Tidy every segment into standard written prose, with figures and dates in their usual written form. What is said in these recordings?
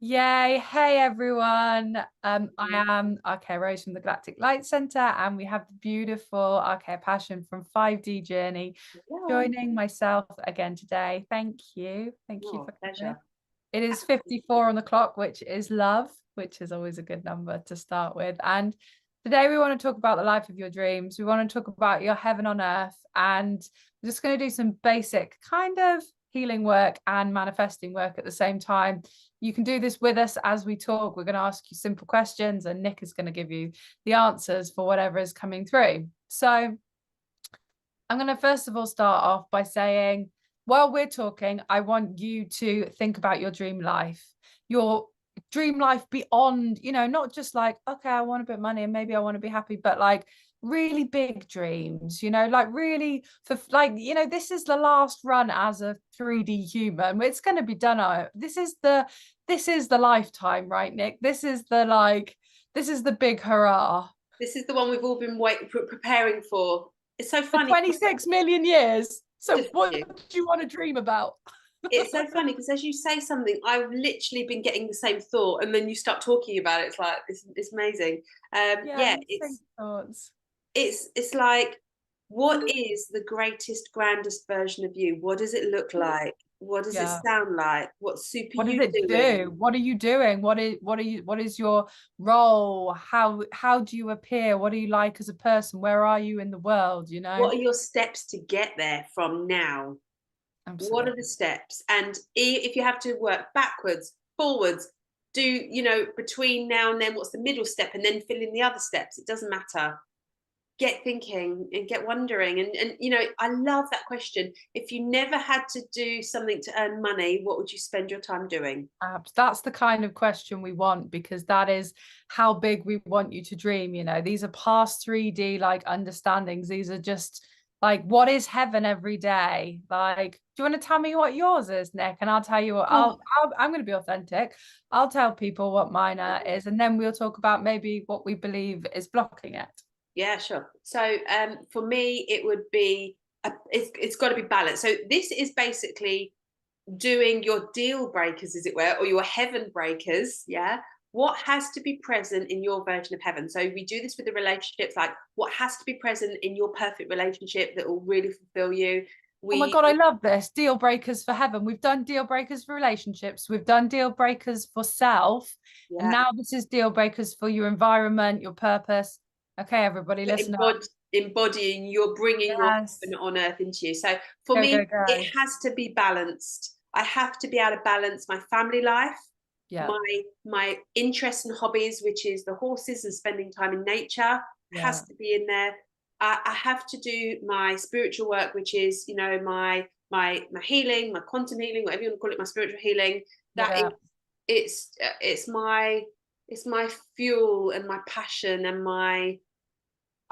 Yay. Hey everyone. I am Archeia Rose from the Galactic Light Center, and we have the beautiful Archeia Passion from 5D Journey Yeah. joining myself again today. Thank you. Thank you Oh, for coming. pleasure. It is 54 on the clock, which is love, which is always a good number to start with. And today we want to talk about the life of your dreams. We want to talk about your heaven on earth. And we're just going to do some basic kind of healing work and manifesting work at the same time. You can do this with us as we talk. We're going to ask you simple questions, and Nick is going to give you the answers for whatever is coming through. So I'm going to first of all start off by saying, while we're talking, I want you to think about your dream life beyond, not just like, okay, I want a bit of money and maybe I want to be happy, but like really big dreams, like really for like, this is the last run as a 3D human. It's going to be done. This is the lifetime, right, Nick? This is the big hurrah. This is the one we've all been preparing for. It's so For funny. 26 million years. So Just what you. do you want to dream about? It's so funny because as you say something, I've literally been getting the same thought, and then you start talking about it. It's like it's amazing. Yeah, Yeah, same thoughts. it's like, what is the greatest, grandest version of you? What does it look like? What does it Yeah. sound like? What's super What does you it doing? do? What are you doing? What is your role? How do you appear? What are you like as a person? Where are you in the world, What are your steps to get there from now? What are Absolutely. the steps? And if you have to work backwards, forwards, do, between now and then, what's the middle step? And then fill in the other steps. It doesn't matter. Get thinking and get wondering. And I love that question. If you never had to do something to earn money, what would you spend your time doing? That's the kind of question we want, because that is how big we want you to dream. These are past 3D like understandings. These are just like, what is heaven every day? Like, do you want to tell me what yours is, Nick? And I'll tell you what Oh, I'm going to be authentic. I'll tell people what mine is, and then we'll talk about maybe what we believe is blocking it. yeah, sure. So for me, it would be, it's got to be balanced. So this is basically doing your deal breakers, as it were, or your heaven breakers. Yeah. What has to be present in your version of heaven? So we do this with the relationships, like what has to be present in your perfect relationship that will really fulfill you. Oh my We, God, I love this. Deal breakers for heaven. We've done deal breakers for relationships. We've done deal breakers for self. And yeah, now this is deal breakers for your environment, your purpose. Okay, everybody, listen up. embodying, you're bringing your Yes. heaven on earth into you. So for Go, me, go, it go. has to be balanced. I have to be able to balance my family life, Yeah. my interests and hobbies, which is the horses and spending time in nature, Yeah. has to be in there. I have to do my spiritual work, which is, my healing, my quantum healing, whatever you want to call it, my spiritual healing. That is, Yeah. it's my fuel and my passion and my,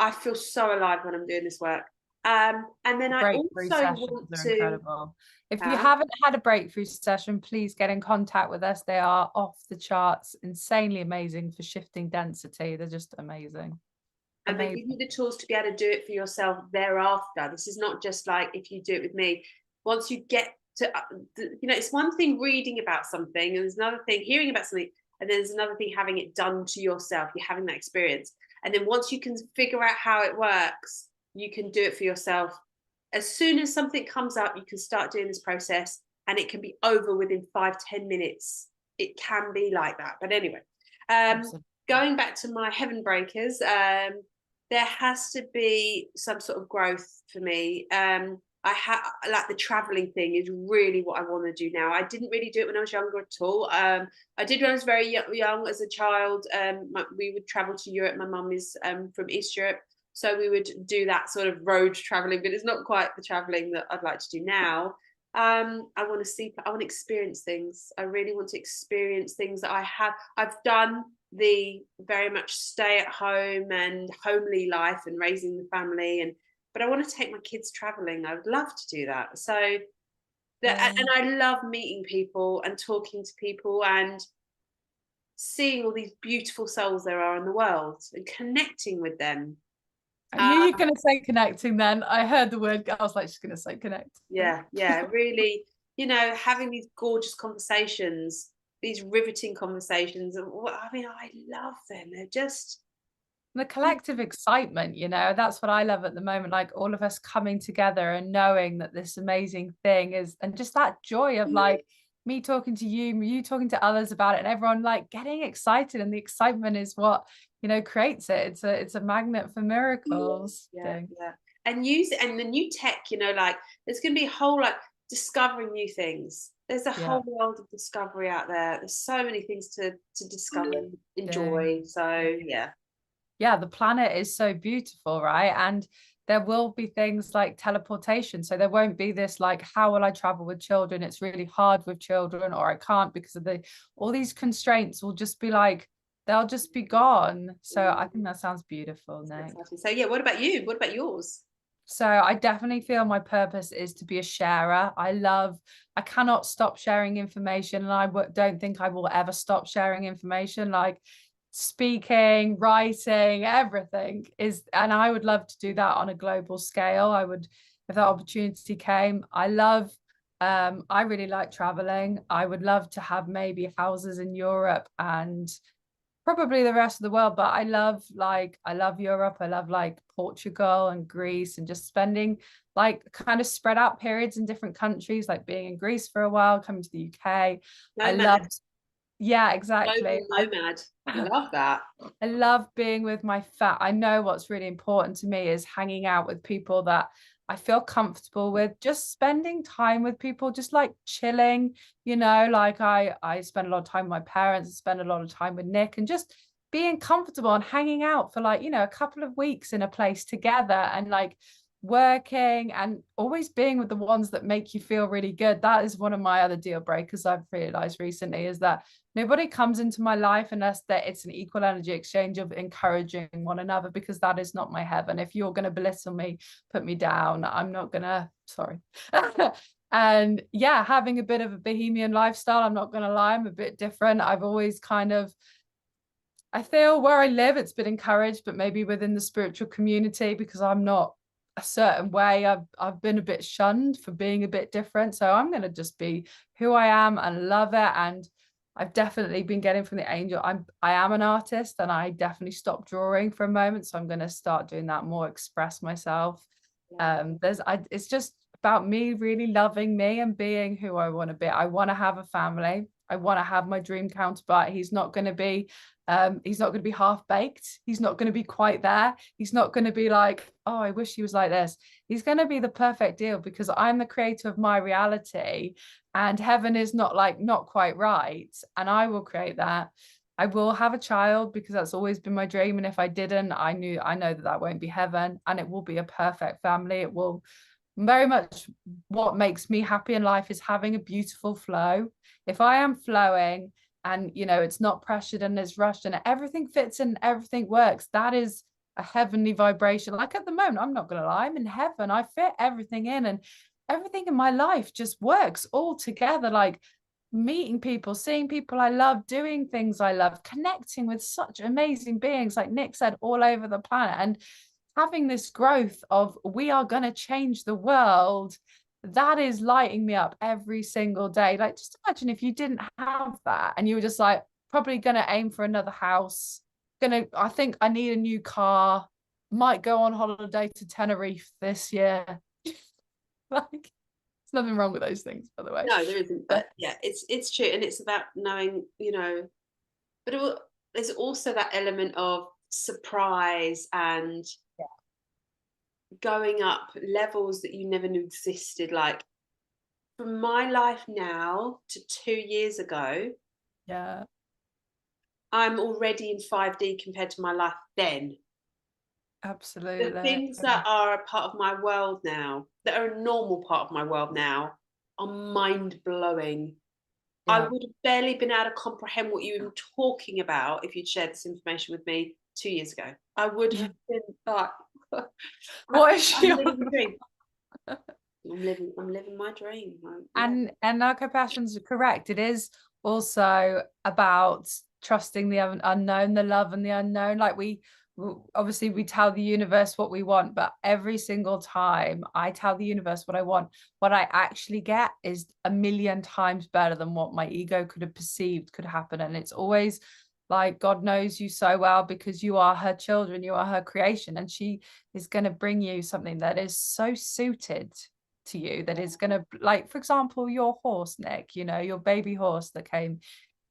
I feel so alive when I'm doing this work. And then I Breakthrough also sessions want are to, incredible. If you uh, haven't had a breakthrough session, please get in contact with us. They are off the charts, insanely amazing for shifting density. They're just amazing. and they give Amazing. you the tools to be able to do it for yourself thereafter. This is not just like if you do it with me. Once you get to, it's one thing reading about something, and there's another thing hearing about something, and then there's another thing having it done to yourself. You're having that experience. And then once you can figure out how it works, you can do it for yourself. As soon as something comes up, you can start doing this process, and it can be over within 5-10 minutes. It can be like that. But anyway, um, Absolutely. going back to my heaven breakers, there has to be some sort of growth for me. I have, like, the traveling thing is really what I want to do now. I didn't really do it when I was younger at all. I did when I was very young as a child. We would travel to Europe. My mum is from East Europe, so we would do that sort of road traveling, but it's not quite the traveling that I'd like to do now. I want to see, I want to experience things. I really want to experience things that I've done the very much stay at home and homely life and raising the family, but I want to take my kids traveling. I would love to do that. So that, Yeah. and I love meeting people and talking to people and seeing all these beautiful souls there are in the world and connecting with them. I Uh, knew you were going to say connecting then. I heard the word. I was like, she's going to say connecting. yeah, yeah, really, having these gorgeous conversations. these riveting conversations. And I mean, I love them. They're just The collective excitement, you know, that's what I love at the moment, like all of us coming together and knowing that this amazing thing is, and just that joy of like me talking to you talking to others about it, and everyone like getting excited, and the excitement is what, you know, creates it. It's a magnet for miracles. yeah, yeah. And use it, and the new tech, you know, like there's going to be a whole like discovering new things. There's a Yeah. whole world of discovery out there. There's so many things to discover and Yeah. enjoy. So yeah. Yeah, the planet is so beautiful, right? And there will be things like teleportation. So there won't be this like, how will I travel with children? It's really hard with children, or I can't because of all these constraints will just be like, they'll just be gone. So I think that sounds beautiful, Nick. So yeah, what about you? What about yours? So I definitely feel my purpose is to be a sharer. I cannot stop sharing information, and I don't think I will ever stop sharing information. Like speaking, writing, everything is, and I would love to do that on a global scale. I would, if that opportunity came. I really like traveling. I would love to have maybe houses in Europe and probably the rest of the world, but I love Europe. I love like Portugal and Greece, and just spending like kind of spread out periods in different countries, like being in Greece for a while, coming to the UK. I Nomad, loved, yeah, exactly. global nomad. Love that. I love being with my I know what's really important to me is hanging out with people that I feel comfortable with, just spending time with people, just like chilling, you know, like I spend a lot of time with my parents, spend a lot of time with Nick, and just being comfortable and hanging out for like, you know, a couple of weeks in a place together, and like working and always being with the ones that make you feel really good. That is one of my other deal breakers I've realized recently, is that nobody comes into my life unless that it's an equal energy exchange of encouraging one another, because that is not my heaven. If you're going to belittle me, put me down, I'm not gonna, sorry. And yeah, having a bit of a bohemian lifestyle, I'm not gonna lie, I'm a bit different. I've always kind of, I feel where I live, it's been encouraged, but maybe within the spiritual community, because I'm not a certain way, I've been a bit shunned for being a bit different. So I'm going to just be who I am and love it. And I've definitely been getting from the angel. I am an artist, and I definitely stopped drawing for a moment. So I'm going to start doing that more, express myself. It's just about me really loving me and being who I want to be. I want to have a family. I want to have my dream counterpart. He's not going to be half baked. He's not going to be quite there. He's not going to be like, oh, I wish he was like this. He's going to be the perfect deal, because I'm the creator of my reality, and heaven is not quite right. And I will create that. I will have a child, because that's always been my dream. And if I didn't, I know that won't be heaven, and it will be a perfect family. It will very much, what makes me happy in life is having a beautiful flow. If I am flowing, and you know, it's not pressured and it's rushed and everything fits and everything works, that is a heavenly vibration. Like at the moment, I'm not gonna lie, I'm in heaven. I fit everything in, and everything in my life just works all together. Like meeting people, seeing people I love, doing things I love, connecting with such amazing beings, like Nick said, all over the planet, and having this growth of, we are going to change the world. That is lighting me up every single day. Like, just imagine if you didn't have that, and you were just like, probably going to aim for another house, I think I need a new car, might go on holiday to Tenerife this year. Like, there's nothing wrong with those things, by the way. No, there isn't. But yeah, it's true, and it's about knowing, you know. But there's also that element of surprise and going up levels that you never knew existed. Like from my life now to 2 years ago, Yeah, I'm already in 5D compared to my life then. absolutely. The things that are a part of my world now, that are a normal part of my world now, are mind blowing. I Yeah. would have barely been able to comprehend what you were talking about if you'd shared this information with me 2 years ago. I would have been like, What is I'm your living the dream. I'm living my dream. and Archeia Passion's correct. It is also about trusting the unknown, the love and the unknown. Like we obviously we tell the universe what we want, but every single time I tell the universe what I want, what I actually get is a million times better than what my ego could have perceived could happen. And it's always like, God knows you so well because you are her children, you are her creation, and she is going to bring you something that is so suited to you, that is going to, like, for example, your horse, Nick, you know, your baby horse that came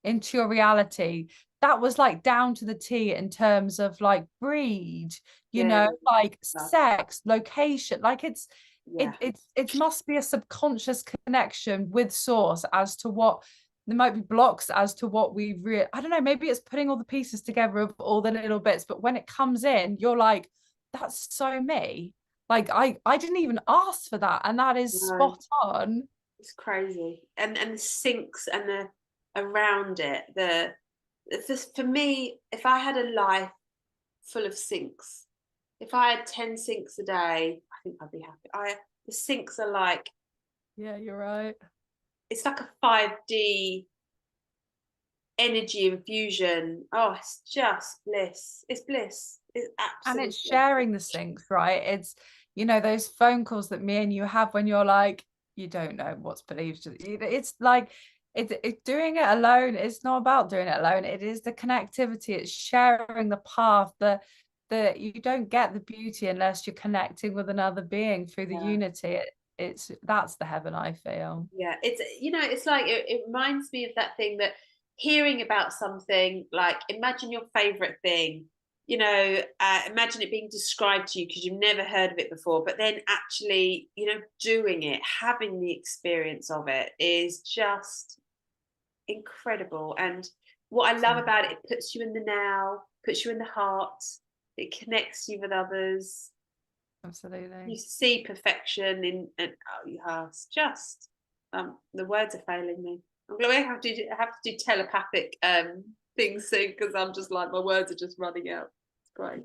into your reality, that was like down to the T in terms of like breed, you Yeah, know, like yeah, sex, location, like yeah, it must be a subconscious connection with source as to what there might be blocks as to what we I don't know, maybe it's putting all the pieces together of all the little bits, but when it comes in, you're like, that's so me. Like I didn't even ask for that, and that is no, spot on. it's crazy. And the sinks and the around it, for me, if I had a life full of sinks, if I had 10 sinks a day, I think I'd be happy. The sinks are like, Yeah, you're right. it's like a 5D energy infusion. Oh, it's just bliss. It's bliss. It's And absolute it's bliss. sharing the syncs, right? It's, you know, those phone calls that me and you have when you're like, you don't know what's believed. It's like, it's doing it alone. It's not about doing it alone. It is the connectivity. It's sharing the path. The you don't get the beauty unless you're connecting with another being through the Yeah. unity. It's that's the heaven I feel. Yeah, it's, it's like, it reminds me of that thing that hearing about something, like imagine your favorite thing, imagine it being described to you because you've never heard of it before, but then actually, doing it, having the experience of it is just incredible. And what I love about it, it puts you in the now, puts you in the heart, it connects you with others. Absolutely. You see perfection in, and oh yeah, it's just, the words are failing me. I'm going to have to do telepathic things soon because I'm just like, my words are just running out. It's great.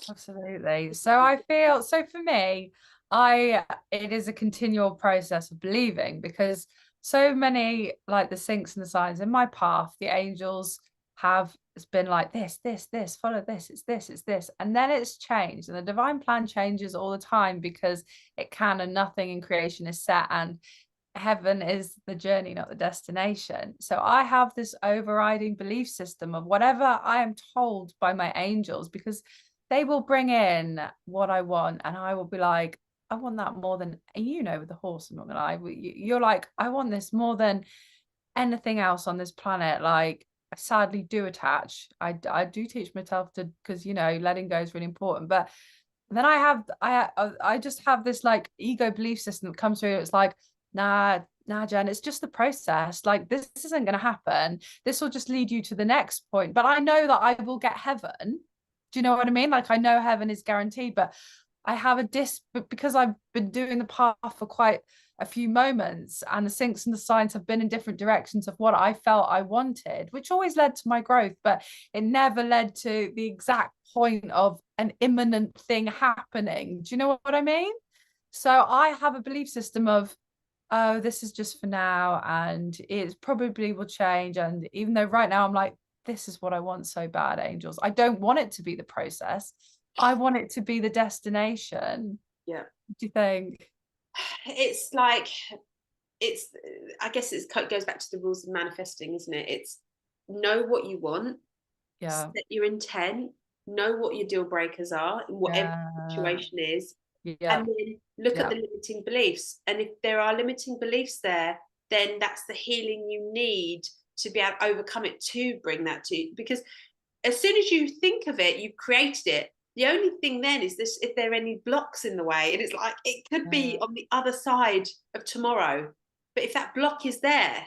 Absolutely. So I feel, so for me, I it is a continual process of believing, because so many, like the sinks and the signs in my path, the angels have, it's been like this, follow this, it's this. And then it's changed. And the divine plan changes all the time because it can, and nothing in creation is set. And heaven is the journey, not the destination. So I have this overriding belief system of whatever I am told by my angels, because they will bring in what I want, and I will be like, I want that more than, you know, with the horse, I'm not gonna lie, you're like, I want this more than anything else on this planet. Like, I sadly do attach. I do teach myself to, because, you know, letting go is really important. But then I just have this like ego belief system that comes through. It's like, nah, Jen, it's just the process. Like, this isn't going to happen. This will just lead you to the next point. But I know that I will get heaven. Do you know what I mean? Like, I know heaven is guaranteed, but I have but because I've been doing the path for quite a few moments, and the sinks and the signs have been in different directions of what I felt I wanted, which always led to my growth, but it never led to the exact point of an imminent thing happening. Do you know what I mean? So I have a belief system of, oh, this is just for now, and it probably will change. And even though right now I'm like, this is what I want so bad, angels, I don't want it to be the process. I want it to be the destination. Yeah. What do you think? It's like, it's, I guess it goes back to the rules of manifesting, isn't it? It's know what you want, Yeah. set your intent, know what your deal breakers are in whatever the Yeah. situation is, Yeah. and then look at Yeah. the limiting beliefs. And if there are limiting beliefs there, then that's the healing you need to be able to overcome it, to bring that to you. Because as soon as you think of it, you've created it. The only thing then is this: if there are any blocks in the way, and it's like it could be on the other side of tomorrow. But if that block is there,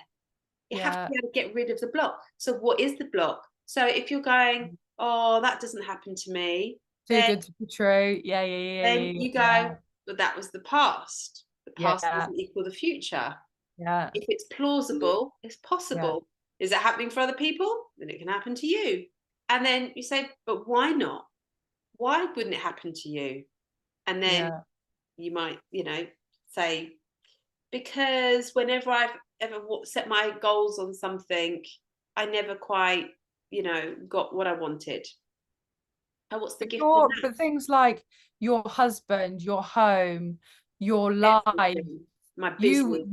you have to Yeah. be able to get rid of the block. So what is the block? So if you're going, oh, that doesn't happen to me, Too good to be true. Yeah. Yeah. Yeah. then Yeah. you Yeah. go, but that was the past. The past Yeah. doesn't equal the future. Yeah. If it's plausible, it's Yeah. possible. Is it happening for other people? Then it can happen to you. And then you say, but why not? Why wouldn't it happen to you? And then Yeah. you might, say, because whenever I've ever set my goals on something, I never quite, got what I wanted. Oh, what's the But gift in that? but things like your husband, your home, your life, Everything. My business.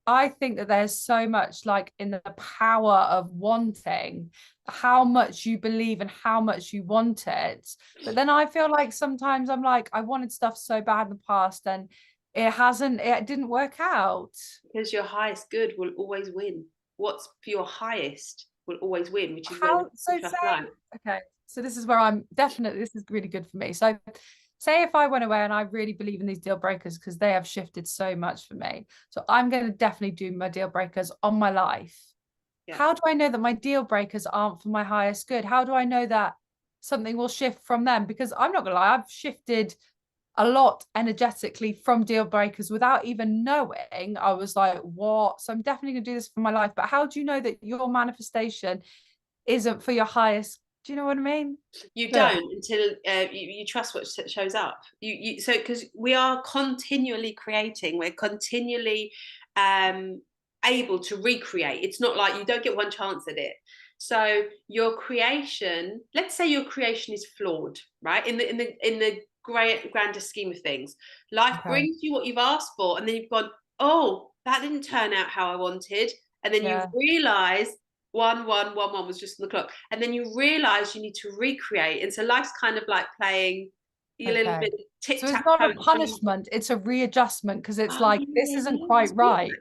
I think that there's so much like in the power of wanting, how much you believe and how much you want it. But then I feel like sometimes I'm like, I wanted stuff so bad in the past and it didn't work out. Because your highest good will always win. What's for your highest will always win, which is where How, we so trust life. okay, so this is where I'm definitely, this is really good for me. So say if I went away and I really believe in these deal breakers because they have shifted so much for me. So I'm going to definitely do my deal breakers on my life. Yeah. How do I know that my deal breakers aren't for my highest good? How do I know that something will shift from them? Because I'm not gonna lie, I've shifted a lot energetically from deal breakers without even knowing. I was like, what? So I'm definitely gonna do this for my life. But how do you know that your manifestation isn't for your highest? Do you know what I mean? You Good. don't until you trust what shows up. So because we are continually creating, we're continually able to recreate. It's not like you don't get one chance at it. So your creation, let's say your creation is flawed, right? In the grander scheme of things, life Okay. brings you what you've asked for, and then you've gone, oh, that didn't turn out how I wanted, and then you Yeah. realize 1 1 1 1 was just on the clock, and then you realize you need to recreate, and so life's kind of like playing a little Okay. bit So it's tic-tac-toe. not a punishment, it's a readjustment because it's Oh, like this yeah, isn't it's quite feedback. right. It's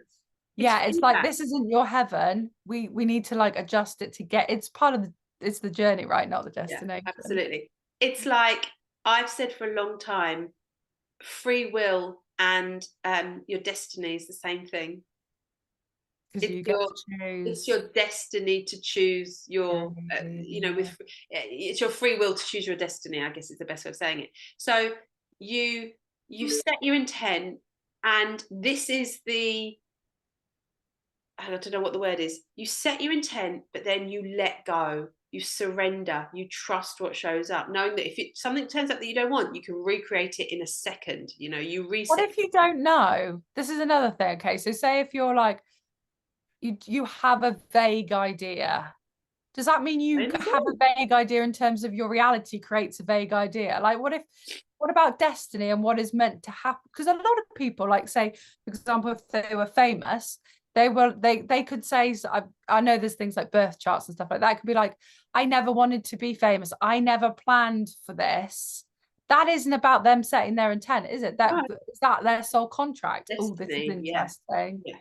Yeah, it's like feedback. this isn't your heaven. We need to like adjust it to get it's part of it's the journey, right? Not the Yeah, destination. absolutely. It's like I've said for a long time, free will and your destiny is the same thing. Because It's you get your to it's choose. your destiny to choose your Yeah. it's your free will to choose your destiny, I guess is the best way of saying it. So you set your intent, and this is the, I don't know what the word is. You set your intent, but then you let go, you surrender, you trust what shows up, knowing that if something turns up that you don't want, you can recreate it in a second. You What reset. if you don't know? This is another thing. Okay, so say if you're like you have a vague idea. Does that mean you have a vague idea in terms of your reality creates a vague idea? Like, what about destiny and what is meant to happen? Because a lot of people, like, say, for example, if they were famous, they could say, so I know there's things like birth charts and stuff like that. It could be like, I never wanted to be famous. I never planned for this. That isn't about them setting their intent, is it? Oh, Is that their soul contract? Oh, this is destiny, yeah, interesting. yeah.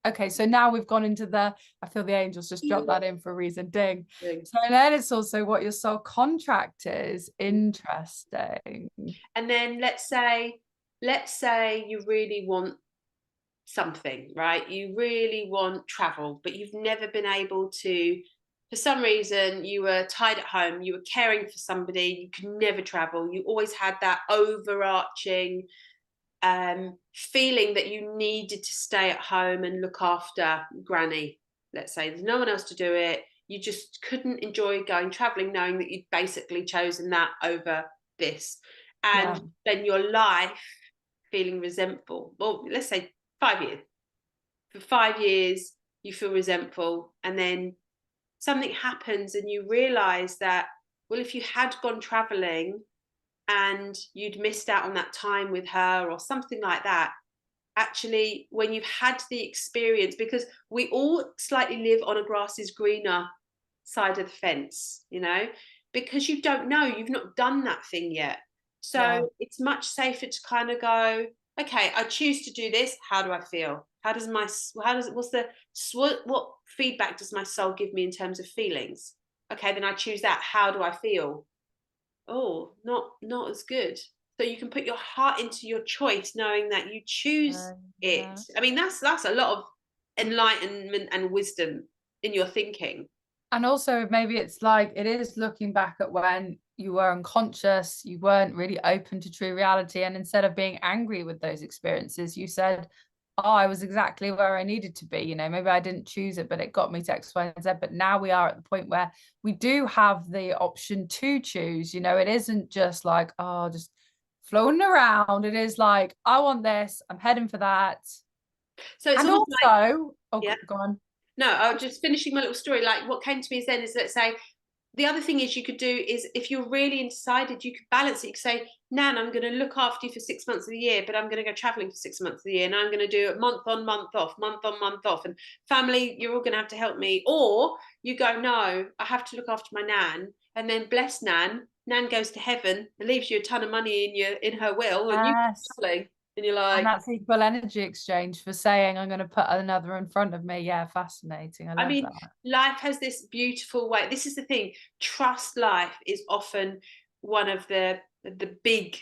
Okay, so now we've gone into I feel the angels just dropped that in for a reason. Ding. Yeah. So then it's also what your soul contract is. Interesting. And then let's say you really want something, right? You really want travel, but you've never been able to, for some reason, you were tied at home, you were caring for somebody, you could never travel. You always had that overarching feeling that you needed to stay at home and look after granny. Let's say there's no one else to do it. You just couldn't enjoy going traveling, knowing that you'd basically chosen that over this. And Yeah. then your life feeling resentful. Well, let's say 5 years. For 5 years, you feel resentful. And then something happens and you realize that, well, if you had gone traveling and you'd missed out on that time with her or something like that, actually, when you've had the experience, because we all slightly live on a grass is greener side of the fence, because you don't know, you've not done that thing yet. Yeah. So it's much safer to kind of go, okay, I choose to do this. How do I feel? What feedback does my soul give me in terms of feelings? Okay, then I choose that. How do I feel? Oh, not as good. So you can put your heart into your choice, knowing that you choose it. Yeah. I mean, that's a lot of enlightenment and wisdom in your thinking. And also maybe it's like it is looking back at when you were unconscious, you weren't really open to true reality. And instead of being angry with those experiences, you said, oh, I was exactly where I needed to be. Maybe I didn't choose it, but it got me to X, Y, and Z. But now we are at the point where we do have the option to choose. It isn't just like, oh, just floating around. It is like, I want this, I'm heading for that. So it's And almost like, also, oh, yeah. go on. No, I was just finishing my little story. Like what came to me is let's say the other thing is you could do is, if you're really undecided, you could balance it. You could say, Nan, I'm going to look after you for 6 months of the year, but I'm going to go traveling for 6 months of the year, and I'm going to do it month on, month off, month on, month off. And family, you're all going to have to help me. Or you go, no, I have to look after my Nan, and then bless Nan. Nan goes to heaven and leaves you a ton of money in her will, and you go Yes. traveling, and you're And like, that's equal energy exchange for saying, I'm going to put another in front of me. Yeah, fascinating. I I love mean, that. life has this beautiful way. This is the thing. Trust life is often one of the big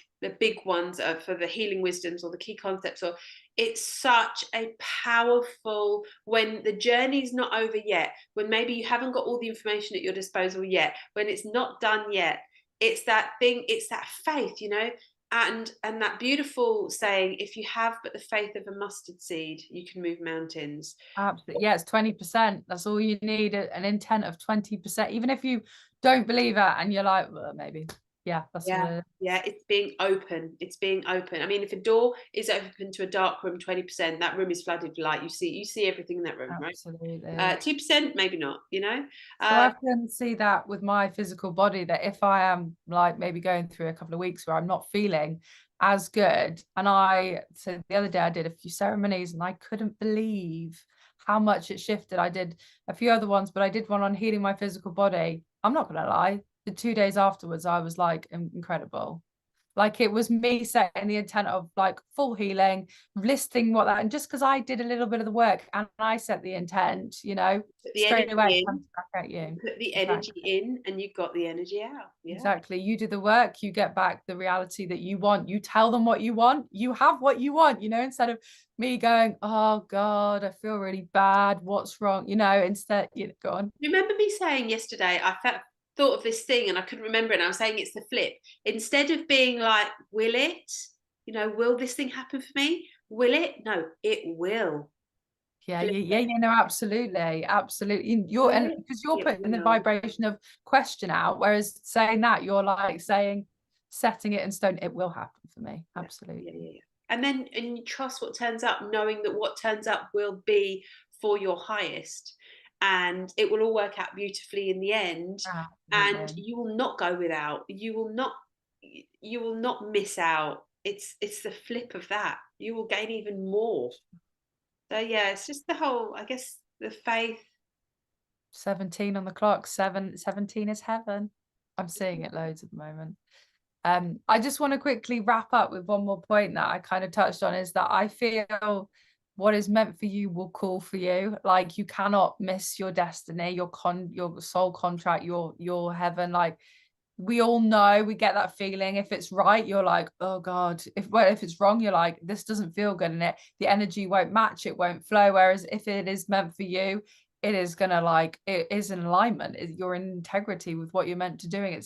ones for the healing wisdoms or the key concepts. Or it's such a powerful, when the journey's not over yet, when maybe you haven't got all the information at your disposal yet, when it's not done yet. It's that thing. It's that faith, you know. And that beautiful saying, if you have but the faith of a mustard seed, you can move mountains. Absolutely. Yeah, it's 20%. That's all you need, an intent of 20%. Even if you don't believe it and you're like, well, maybe. Yeah, that's what it is. Yeah, it's being open. It's being open. I mean, if a door is open to a dark room, 20%, that room is flooded with light. You see everything in that room, right? Absolutely. 2%, maybe not, you know? So I can see that with my physical body, that if I am like maybe going through a couple of weeks where I'm not feeling as good, and so the other day I did a few ceremonies and I couldn't believe how much it shifted. I did a few other ones, but I did one on healing my physical body. I'm not gonna lie, the 2 days afterwards I was like incredible. Like it was me setting the intent of like full healing, listing what that, and just because I did a little bit of the work and I set the intent, Put the straight away it energy comes in, back at you. put the energy Exactly. in, and you got the energy out. Yeah. Exactly. You do the work, you get back the reality that you want. You tell them what you want, you have what you want, instead of me going, oh God, I feel really bad. What's wrong? Instead, go on. Remember me saying yesterday, thought of this thing and I couldn't remember it. And I was saying it's the flip. Instead of being like, will it? Will this thing happen for me? Will it? No, it will. Yeah, Flip yeah, it. yeah, no, absolutely, absolutely. You're Will and it? because you're It putting the will. vibration of question out, whereas saying that you're like saying, setting it in stone, it will happen for me. Yeah, Absolutely. yeah, yeah, yeah. And you trust what turns up, knowing that what turns up will be for your highest, and it will all work out beautifully in the end. And Absolutely. you will not go without. You will not miss out. It's the flip of that. You will gain even more. So yeah, it's just the whole, I guess, the faith. 17 on the clock. 17 is heaven. I'm seeing it loads at the moment. I just want to quickly wrap up with one more point that I kind of touched on, is that I feel what is meant for you will call for you. Like you cannot miss your destiny, your soul contract, your heaven. Like we all know, we get that feeling. If it's right, you're like, oh God. If it's wrong, you're like, this doesn't feel good, and the energy won't match, it won't flow. Whereas if it is meant for you, it is gonna, like, it is in alignment. You're in integrity with what you're meant to doing.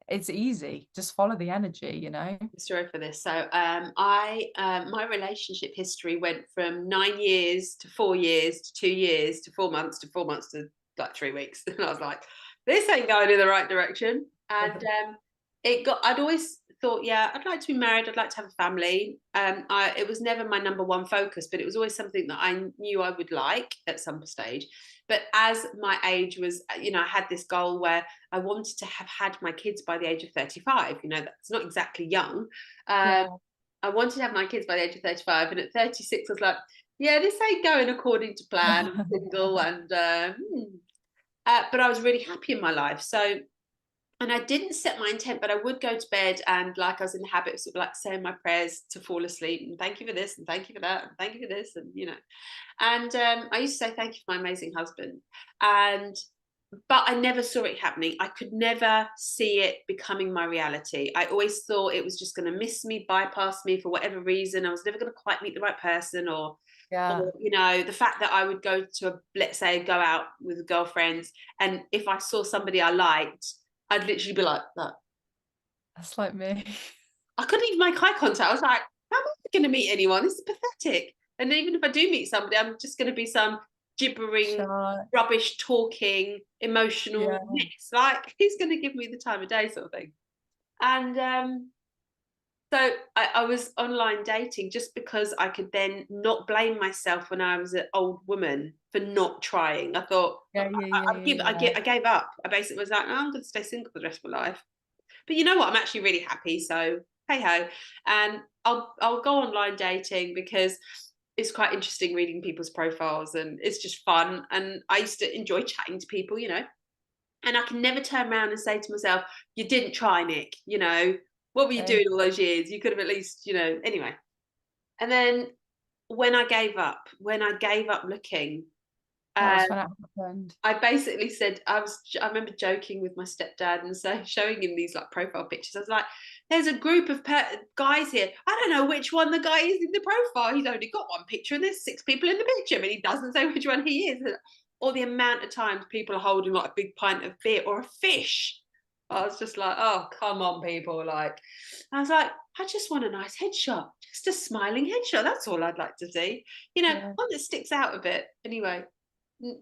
It's easy. Just follow the energy. Story for this. So I my relationship history went from 9 years to 4 years to 2 years to 4 months to 4 months to like 3 weeks, and I was like, this ain't going in the right direction. And I'd always thought, yeah, I'd like to be married, I'd like to have a family. It was never my number one focus, but it was always something that I knew I would like at some stage. But as my age was, I had this goal where I wanted to have had my kids by the age of 35. That's not exactly young. Yeah. I wanted to have my kids by the age of 35. And at 36, I was like, yeah, this ain't going according to plan. I'm single but I was really happy in my life. So, and I didn't set my intent, but I would go to bed and like I was in the habit of sort of like saying my prayers to fall asleep, and thank you for this and thank you for that and thank you for this, and and I used to say thank you for my amazing husband, but I never saw it happening. I could never see it becoming my reality. I always thought it was just going to miss me, bypass me for whatever reason. I was never going to quite meet the right person, or Yeah. the fact that I would go to let's say go out with girlfriends, and if I saw somebody I liked, I'd literally be like that. That's like me. I couldn't even make eye contact. I was like, how am I going to meet anyone? This is pathetic. And even if I do meet somebody, I'm just going to be some gibbering, Sure. rubbish talking, emotional Yeah. mess. Like, who's going to give me the time of day, sort of thing. And So I was online dating just because I could then not blame myself when I was an old woman for not trying. I thought I gave up. I basically was like, oh, I'm going to stay single for the rest of my life. But you know what? I'm actually really happy. So hey ho, and I'll go online dating because it's quite interesting reading people's profiles, and it's just fun. And I used to enjoy chatting to people, you know. And I can never turn around and say to myself, you didn't try, Nick, you know, what were you doing all those years? You could have at least, you know, anyway. And then when I gave up looking, That was when it happened. I basically said, I remember joking with my stepdad and showing him these like profile pictures. I was like, there's a group of guys here. I don't know which one the guy is in the profile. He's only got one picture and there's 6 people in the picture, but he doesn't say which one he is. Or the amount of times people are holding like a big pint of beer or a fish. I was just like, oh, come on, people. Like, I was like, I just want a nice headshot, just a smiling headshot. That's all I'd like to see. You know, one that sticks out a bit. Anyway,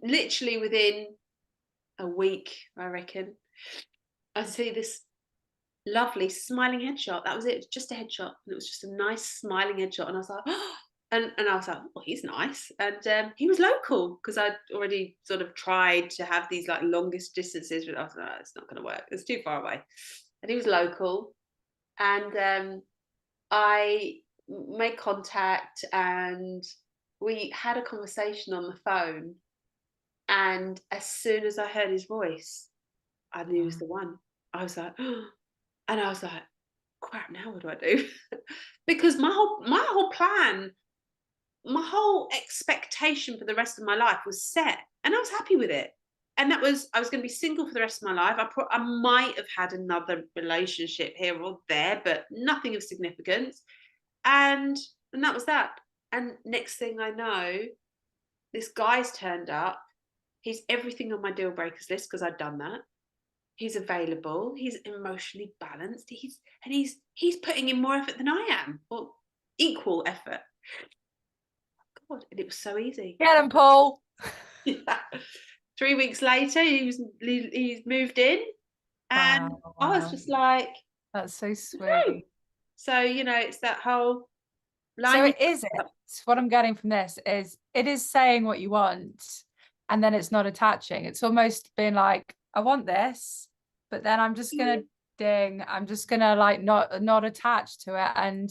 literally within a week, I reckon, I see this lovely smiling headshot. That was it. It was just a headshot. And it was just a nice smiling headshot. And I was like, oh, and I was like, oh, he's nice. And he was local because I'd already sort of tried to have these like longest distances, but I was like, oh, it's not going to work. It's too far away. And he was local. And I made contact and we had a conversation on the phone. And as soon as I heard his voice, I knew he was the one. I was like, oh, and I was like, crap, now what do I do? Because my whole plan, my whole expectation for the rest of my life was set, and I was happy with it. And that was, I was going to be single for the rest of my life. I might have had another relationship here or there, but nothing of significance. And that was that. And next thing I know, this guy's turned up. He's everything on my deal breakers list because I'd done that. He's available. He's emotionally balanced. He's putting in more effort than I am, or equal effort. God, and it was so easy. Get him, Paul. Yeah. 3 weeks later, he's moved in, and Wow. I was just like, that's so sweet. no. So you know, it's that whole line. So it is it. What I'm getting from this is it is saying what you want, and then it's not attaching. It's almost being like, I want this, but then I'm just gonna I'm just gonna like not attach to it. And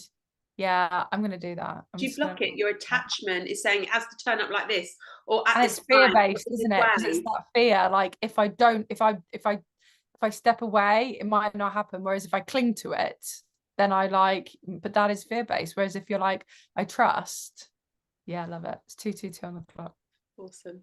yeah, I'm gonna do that. Do you block it? Your attachment is saying it has to turn up like this, or at and this it's fear-based, isn't it? Because it's that fear. Like if I step away, it might not happen. Whereas if I cling to it, then I like, but that is fear-based. Whereas if you're like, I trust, yeah, I love it. It's 2:22 on the clock. Awesome.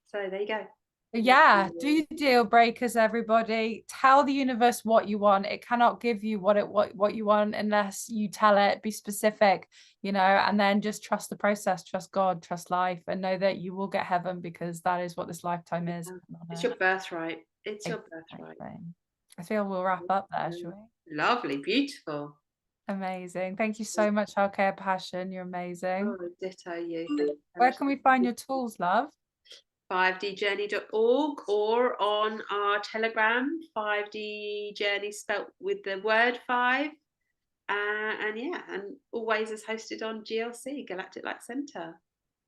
So there you go. Yeah, do deal breakers, everybody. Tell the universe what you want. It cannot give you what you want unless you tell it. Be specific, you know, and then just trust the process, trust God, trust life, and know that you will get heaven, because that is what this lifetime is. It's your birthright. It's your birthright. I feel we'll wrap up there, shall we? Lovely, beautiful. Amazing. Thank you so much, Archeia Passion. You're amazing. Oh, ditto you. Where can we find your tools, love? 5djourney.org, or on our Telegram, 5D Journey spelt with the word 5. And yeah, and always is hosted on GLC, Galactic Light Center.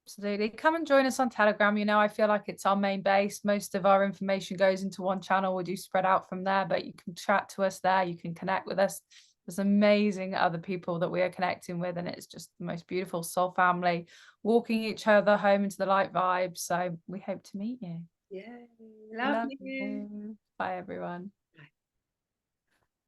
Absolutely. Come and join us on Telegram. You know, I feel like it's our main base. Most of our information goes into one channel. We do spread out from there, but you can chat to us there. You can connect with us. There's amazing other people that we are connecting with, and it's just the most beautiful soul family, walking each other home into the light vibe. So we hope to meet you. Yeah, love you. Bye, everyone.